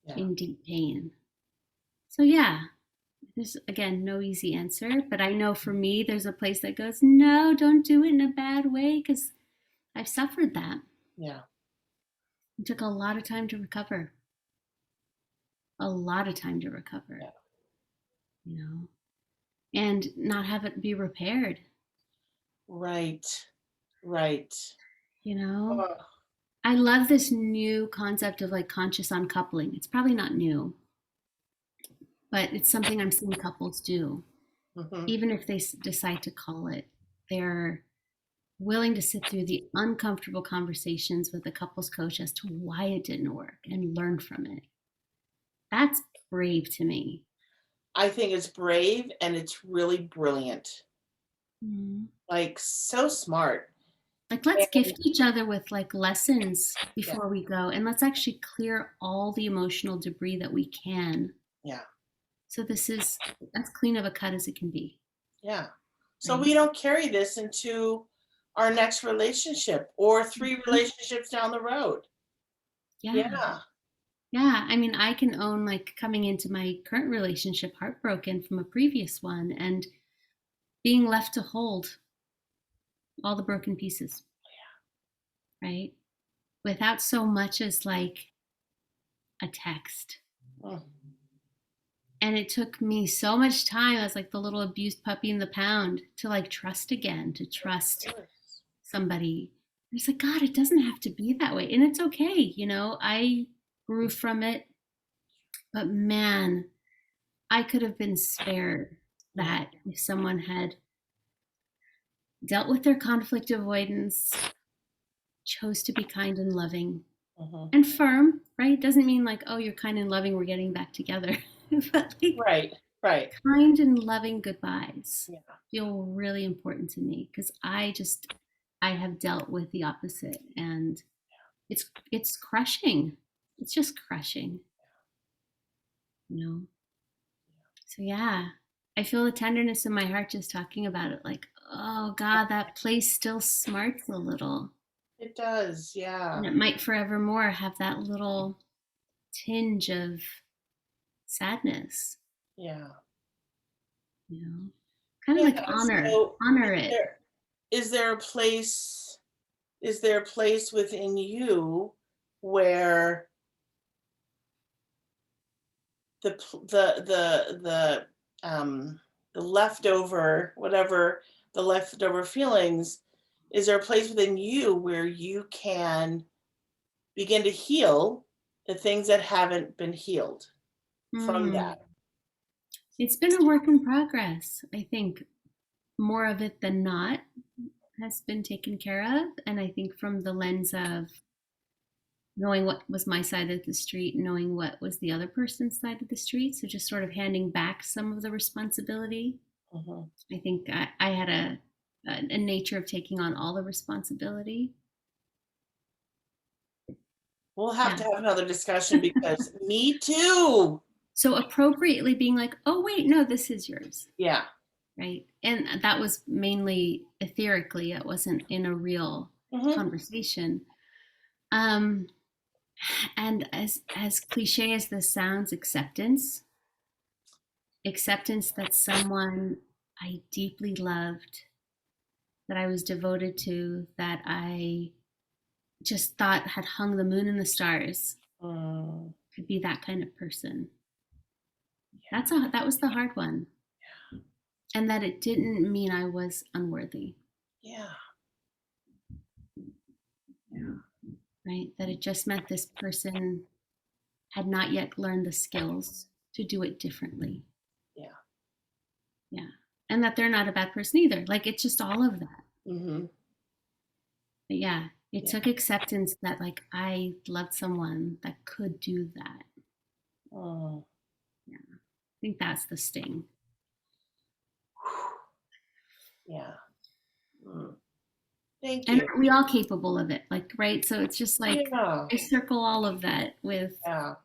Yeah. in deep pain. So yeah, there's again no easy answer, but I know for me, there's a place that goes, no, don't do it in a bad way because I've suffered that. Yeah. It took a lot of time to recover, a lot of time to recover, Yeah. you know, and not have it be repaired, Right. Right. you know. Oh, I love this new concept of like conscious uncoupling. It's probably not new, but it's something I'm seeing couples do. mhm. Even if they decide to call it, they're willing to sit through the uncomfortable conversations with a couples coach as to why it didn't work and learn from it. That's brave to me. I think it's brave and it's really brilliant. Mhm. Like so smart. Like, let's And gift each other with like lessons yeah, before we go, and let's actually clear all the emotional debris that we can. yeah, So this is as clean of a cut as it can be, yeah. So right? we don't carry this into our next relationship or 3 Mhm. relationships down the road. Yeah. Yeah. Yeah. I mean, I can own like coming into my current relationship heartbroken from a previous one and being left to hold all the broken pieces, right? Without so much as like a text. Mm, And it took me so much time as like the little abused puppy in the pound to like trust again, to trust of course. somebody. It's like, God, it doesn't have to be that way. And it's okay. You know, I grew from it, but man, I could have been spared Yeah. that if someone had dealt with their conflict avoidance, chose to be kind and loving Mhm. and firm, right? It doesn't mean like, oh, you're kind and loving, we're getting back together. But like Right. Right. kind and loving goodbyes Yeah. feel really important to me because I have dealt with the opposite and it's crushing. It's just crushing, you know. So yeah, I feel the tenderness in my heart just talking about it. Like, oh God, that place still smarts a little, It does. and Yeah. it might forevermore have that little tinge of sadness, Yeah. you know. Kind of Yeah. like So honor it. is there a place is there a place within you where the the leftover, whatever the leftover feelings, is there a place within you where you can begin to heal the things that haven't been healed from Mm. that? It's been a work in progress. I think more of it than not has been taken care of. And I think from the lens of knowing what was my side of the street, knowing what was the other person's side of the street. So just sort of handing back some of the responsibility. Mhm. I think I had a nature of taking on all the responsibility. We'll have Yeah. to have another discussion because me too. So appropriately being like, oh, wait, no, this is yours. Yeah. Right. And that was mainly etherically, it wasn't in a real Hmm. conversation. Um, and as cliche as this sounds, acceptance that someone I deeply loved, that I was devoted to, that I just thought had hung the moon and the stars, Mm, could be that kind of person. yeah. That was the hard one, and that it didn't mean I was unworthy, Yeah. Yeah. right? That it just meant this person had not yet learned the skills to do it differently. Yeah. Yeah. And that they're not a bad person either. Like it's just all of that. Hmm. But yeah, it Yeah. took acceptance that like I loved someone that could do that. Mm. Yeah. I think that's the sting. Yeah. Mm. Thank And you. are we all capable of it? Like, right? So it's just like Yeah. I circle all of that with, Yeah.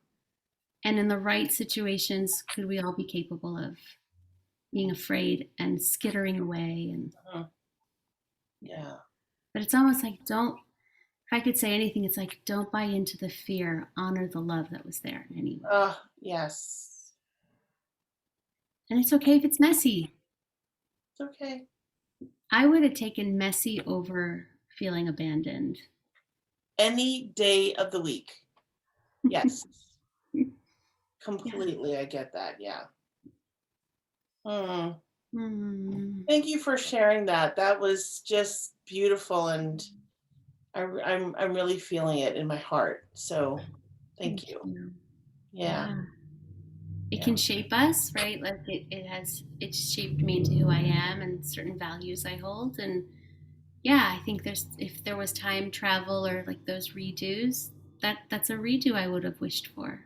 and in the right situations, could we all be capable of being afraid and skittering away? And Mhm. yeah. Yeah. But it's almost like don't, if I could say anything, it's like don't buy into the fear, honor the love that was there anyway. Yes. And it's okay if it's messy. It's okay. I would have taken messy over feeling abandoned. Any day of the week. Yes. Yeah. Completely. I get that. Yeah. Mm. Mm, Thank you for sharing that. That was just beautiful, and I'm really feeling it in my heart. So thank thank you. you. Yeah. Yeah. It Yeah. can shape us, right? Like it's shaped me into who I am and certain values I hold. And yeah, I think if there was time travel or like those redos, that's a redo I would have wished for.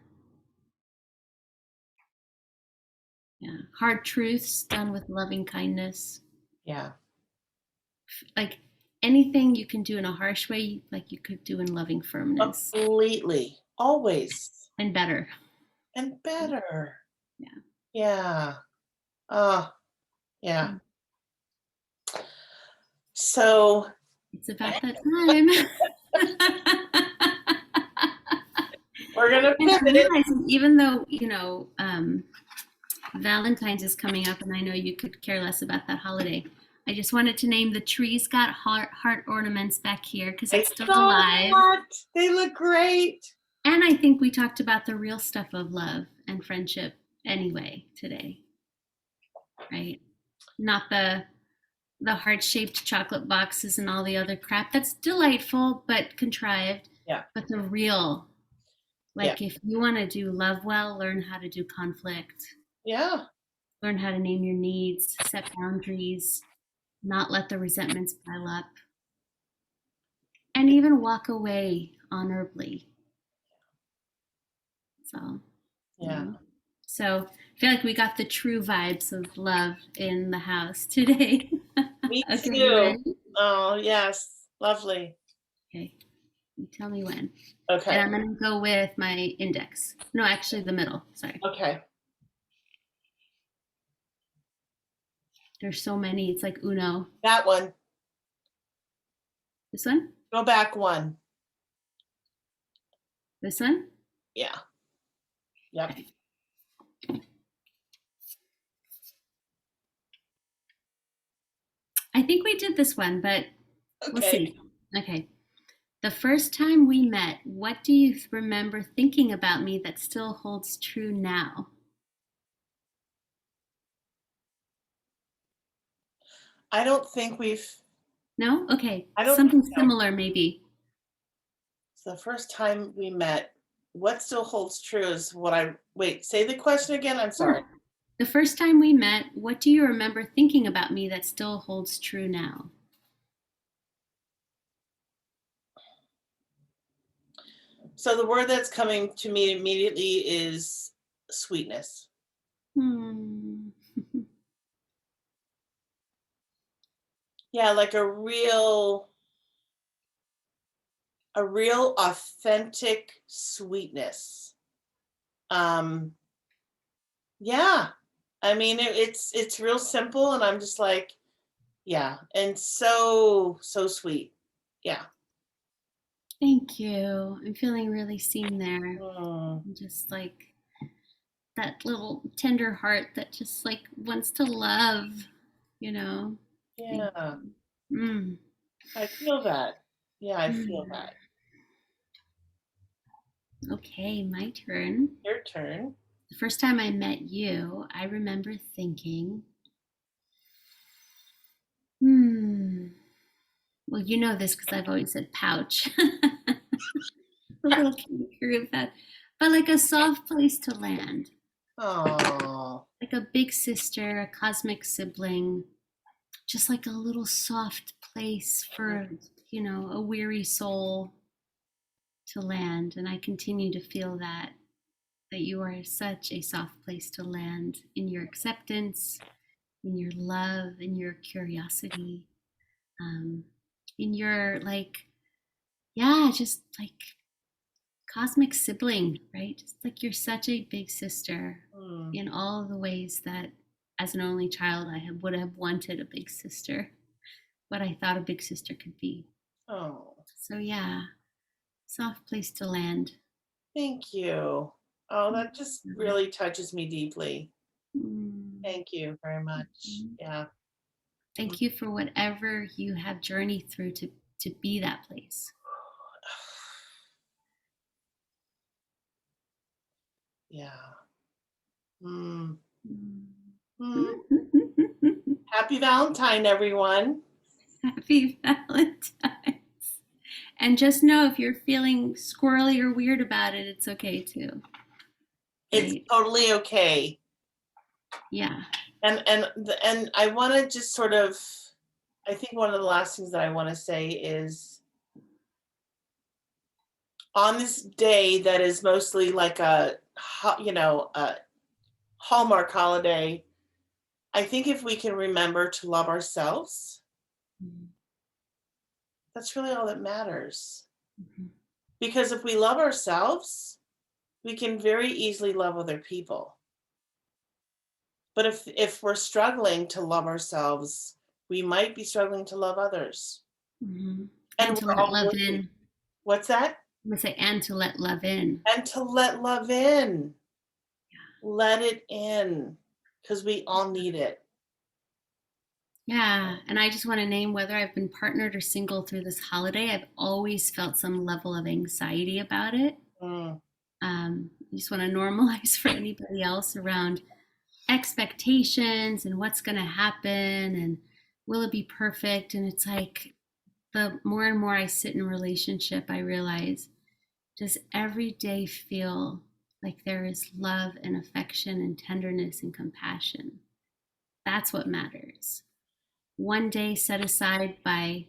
Yeah. Hard truths done with loving kindness. Yeah. Like anything you can do in a harsh way, like you could do in loving firmness Completely. Always. and better. And better. Yeah. Yeah. Oh, yeah. Mm. So It's about that time. we're gonna And I'm pivot. realizing, even though, Valentine's is coming up, and I know you could care less about that holiday. I just wanted to name the trees got heart ornaments back here because I it's still saw alive. that. They look great. And I think we talked about the real stuff of love and friendship anyway today, right? Not the heart-shaped chocolate boxes and all the other crap. That's delightful but contrived. Yeah. But the real, Yeah. like if you want to do love well, learn how to do conflict, Yeah. learn how to name your needs, set boundaries, not let the resentments pile up, and even walk away honorably. So, you Yeah. know. So I feel like we got the true vibes of love in the house today. Me Okay, you too. ready? Oh, yes. Lovely. Okay, you tell me when. And Okay. I'm gonna go with my index. No, actually the middle. Sorry. Okay. There's so many. It's like Uno. That one. This one? Go back one. This one? Yeah. Yep. Okay. I think we did this one, but we'll Okay. see. Okay. The first time we met, what do you remember thinking about me that still holds true now? I don't think we've, No? Okay. I don't think Something so. similar, maybe. It's the first time we met. What still holds true is what wait, say the question again. I'm sorry. Sure. The first time we met, what do you remember thinking about me that still holds true now? So the word that's coming to me immediately is sweetness. Hmm. Yeah, like a real authentic sweetness. Um, yeah. I mean, it's real simple, and I'm just like, yeah, and so sweet. Yeah. Thank you. I'm feeling really seen there. Mm, Just like that little tender heart that just like wants to love, you know. Thank yeah, you. Mm, I feel that. Yeah, I feel mm. that. Okay, my turn. Your turn. The first time I met you, I remember thinking, hmm. Well, you know this because I've always said pouch. A little kangaroo pet, but like a soft place to land, Oh, like a big sister, a cosmic sibling, just like a little soft place for, a weary soul to land. And I continue to feel that you are such a soft place to land in your acceptance, in your love, in your curiosity, um, in your like, yeah, just like cosmic sibling, right? Just like you're such a big sister mm, in all of the ways that as an only child would have wanted a big sister, what I thought a big sister could be. oh, So yeah, soft place to land. thank you. Oh, that just Mm. really touches me deeply. Thank you very much. Mhm. Yeah. Mm. Thank you for whatever you have journeyed through to be that place. Yeah. Mm. Mm. Mm. Happy Valentine, everyone. Happy Valentine's. And just know if you're feeling squirrely or weird about it, it's okay too. It's Right? totally okay. Yeah. And I want to just sort of, I think one of the last things that I want to say is on this day that is mostly like a Hallmark holiday, I think if we can remember to love ourselves, Mhm. that's really all that matters. Mhm. Because if we love ourselves, we can very easily love other people. But if we're struggling to love ourselves, we might be struggling to love others. Mhm. And And to we're let all love worthy. in. What's that? I'm gonna say, and to let love in. And to let love in. Let it in. Because we all need it. Yeah. And I just want to name whether I've been partnered or single through this holiday, I've always felt some level of anxiety about it. Mm, I just want to normalize for anybody else around expectations and what's going to happen and will it be perfect. And it's like the more and more I sit in a relationship, I realize, does every day feel like there is love and affection and tenderness and compassion? That's what matters. One day set aside by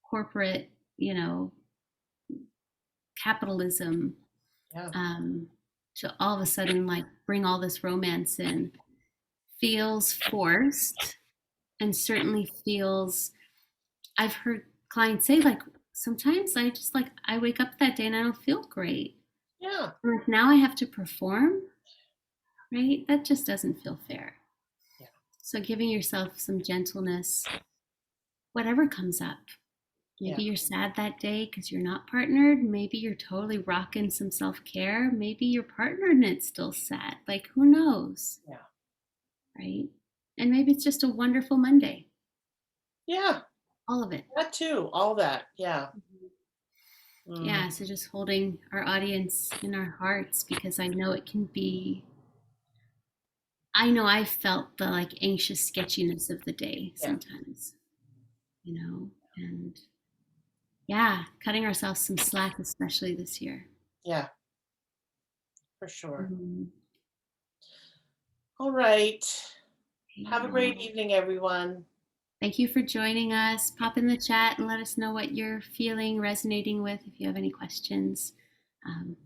corporate, you know, capitalism, yeah. um, to all of a sudden like bring all this romance in feels forced, and certainly feels, I've heard clients say like, sometimes I just like, I wake up that day and I don't feel great. Yeah. Like now I have to perform, right? That just doesn't feel fair. Yeah. So giving yourself some gentleness, whatever comes up. Yeah. Maybe you're sad that day because you're not partnered. Maybe you're totally rocking some self care. Maybe you're partnered and it's still sad. Like, who knows? Yeah. Right? And maybe it's just a wonderful Monday. Yeah. All of it. That too. All that. Yeah. Mm, Yeah. So just holding our audience in our hearts, because I know it can be, I know I felt the like anxious sketchiness of the day yeah. sometimes, and yeah, cutting ourselves some slack, especially this year. Yeah. For sure. Mhm. All right. Okay, Have a great well, evening, everyone. thank you for joining us. Pop in the chat and let us know what you're feeling, resonating with. If you have any questions,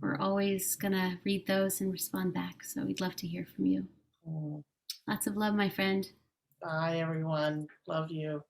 we're always going to read those and respond back. So we'd love to hear from you. Mm, Lots of love, my friend. bye, everyone. Love you.